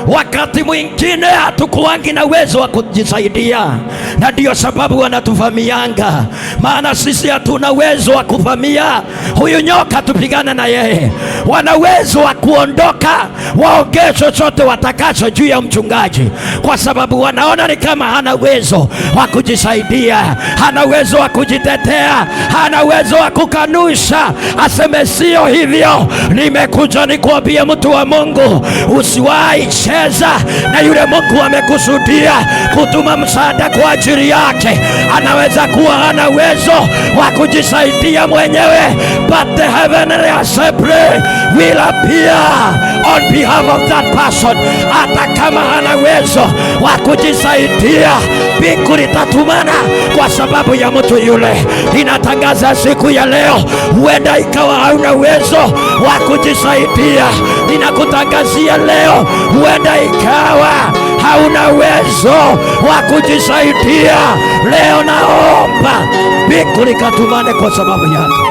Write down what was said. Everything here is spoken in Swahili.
Wakati mwingine hatukuwangi na uwezo wa kujisaidia, na ndio sababu wanatuvamianga, maana sisi hatuna uwezo wa kuvamia huyu nyoka tupigana na yeye. Wana uwezo wa kuondoka waongee chochote watakacho juu ya mchungaji, kwa sababu wanaona ni kama hana uwezo wa kujisaidia, hana uwezo wa kujitetea, hana uwezo wa kukanusha aseme sio hivyo. Nimekuja nikuambie mtu wa Mungu, usiwahi cheza na yule Mungu amekusudia kutuma msaada kwa ajili yake. Anaweza kuwa hana uwezo wa kujisaidia mwenyewe, but the heavenly assembly will appear on behalf of that person. Hata kama hana uwezo wa kujisaidia, mbingu litatumana kwa sababu ya mtu yule. Ninatangaza siku ya leo, huenda ikawa hauna uwezo wa kujisaidia. Ninakutangazia leo, huenda ikawa hauna uwezo wa kujisaidia. Leo naomba mbingu likatumane kwa sababu yako.